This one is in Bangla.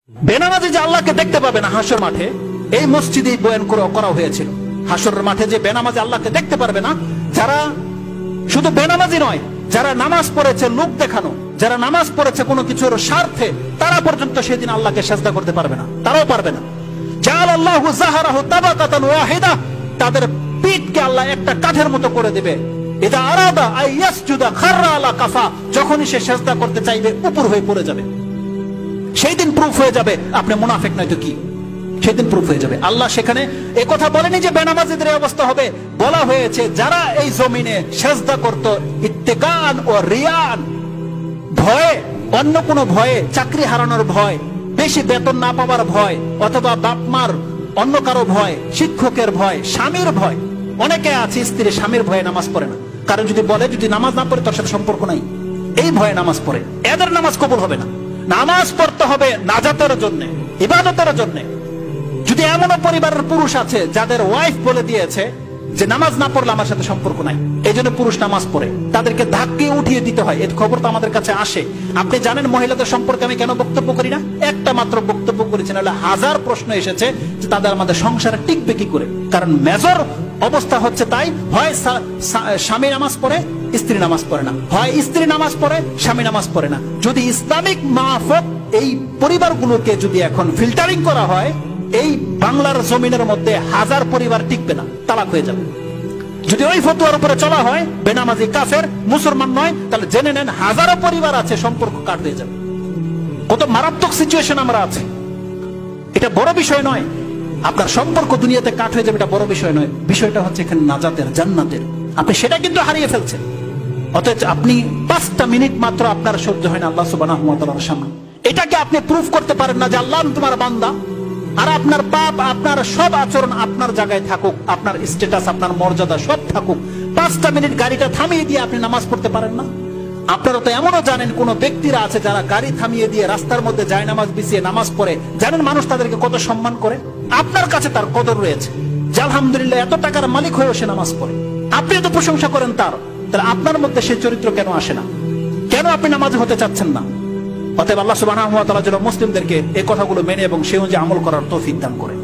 বেনামাজি যে আল্লাহকে দেখতে পাবে না হাসর মাঠে, এই মসজিদেই বয়ান করা হয়েছিল। হাসরের মাঠে যে বেনামাজি আল্লাহকে দেখতে পারবে না, যারা শুধু বেনামাজি নয়, যারা নামাজ পড়েছে লোক দেখানো, যারা নামাজ পড়েছে কোনো কিছুর স্বার্থে, তারা পর্যন্ত সেদিন আল্লাহকে সেজদা করতে পারবে না, তারাও পারবে না। জাআলাল্লাহু যাহরাহু তাবাকাতান ওয়াহিদা, তাদের পিঠকে আল্লাহ একটা কাঠের মতো করে দিবে। ইদা আরাদা আই ইয়াসজুদা খাররা আলা কাফা, যখনই সে সেজদা করতে চাইবে উপর হয়ে পড়ে যাবে। সেই দিন প্রুফ হয়ে যাবে আপনি মুনাফিক নয় তো কি, সেদিন প্রুফ হয়ে যাবে। আল্লাহ সেখানে একথা বলেনি যে বেনামাজিদের অবস্থা হবে, বলা হয়েছে যারা এই জমিনে সেজদা করত ইত্তেকান ও রিয়ান, ভয়ে, অন্য কোনো ভয়ে, চাকরি হারানোর ভয়, বেশি বেতন না পাওয়ার ভয়, অথবা বাপ মার অন্য কারো ভয়, শিক্ষকের ভয়, স্বামীর ভয়। অনেকে আছে স্ত্রী স্বামীর ভয়ে নামাজ পড়ে না, কারণ যদি বলে যদি নামাজ না পড়ে তোর সাথে সম্পর্ক নাই, এই ভয়ে নামাজ পড়ে। এদের নামাজ কবুল হবে না। নামাজ পড়তে হবে নাজাতের জন্য, ইবাদতের জন্য। যদি এমনও পরিবারের পুরুষ আছে যাদের ওয়াইফ বলে দিয়েছে যে নামাজ না পড়লে আমার সাথে সম্পর্ক নাই, এই জন্য পুরুষ নামাজ পড়ে, তাদেরকে ধাক্কে উঠিয়ে দিতে হয়। এর খবর তো আমাদের কাছে আসে। আপনি জানেন মহিলাদের সম্পর্কে আমি কেন বক্তব্য করি না? একটা মাত্র বক্তব্য করেছি, নাহলে হাজার প্রশ্ন এসেছে যে তাদের আমাদের সংসারে টিকবে কি করে। কারণ মেজর অবস্থা হচ্ছে তাই, হয় স্বামী নামাজ পড়ে, স্ত্রী নামাজ পড়ে না, হয় স্ত্রী নামাজ পড়ে, স্বামী নামাজ পড়ে না। যদি ইসলামিক মাহফত এই পরিবারগুলোকে যদি এখন ফিল্টারিং করা হয়, এই বাংলার জমিনের মধ্যে হাজার পরিবার টিকবে না, তালাক হয়ে যাবে। যদি ওই ফতোয়ার উপরে চলা হয় বেনামাজি কাফের, মুসলমান নয়, তাহলে জেনে নেন হাজারো পরিবার আছে সম্পর্ক কাট হয়ে যাবে। কত মারাত্মক সিচুয়েশন আমরা আছে। এটা বড় বিষয় নয়, আপনার সম্পর্ক দুনিয়াতে কাট হয়ে যাবে, এটা বড় বিষয় নয়। বিষয়টা হচ্ছে এখানে নাজাতের, জান্নাতের। আপনি সেটা কিন্তু হারিয়ে ফেলছেন। অথচ আপনি 5টা মিনিট মাত্র আপনার সহ্য হয় না আল্লাহ সুবহানাহু ওয়া তাআলার সামনে। এটাকে আপনি প্রুফ করতে পারেন না যে আল্লাহ তোমার বান্দা, আর আপনার পাপ, আপনার সব আচরণ আপনার জায়গায় থাকুক, আপনার স্ট্যাটাস, আপনার মর্যাদা সব থাকুক, 5টা মিনিট গাড়িটা থামিয়ে দিয়ে আপনি নামাজ পড়তে পারেন না। আপনারা তো এমনও জানেন কোন ব্যক্তিরা আছে যারা গাড়ি থামিয়ে দিয়ে রাস্তার মধ্যে যায় নামাজ বিছিয়ে নামাজ পড়ে, জানেন মানুষ তাদেরকে কত সম্মান করে। আপনার কাছে তার কদর রয়েছে যে আলহামদুলিল্লাহ এত টাকার মালিক হয়েও সে নামাজ পড়ে, আপনি তো প্রশংসা করেন তার, তাহলে আপনার মধ্যে সে চরিত্র কেন আসে না? কেন আপনি নামাজ হতে চাচ্ছেন না? অতএব আল্লাহ সুবহানাহু ওয়া তাআলা যেন মুসলিমদেরকে এই কথাগুলো মেনে এবং সে অনুযায়ী আমল করার তৌফিক দান করে।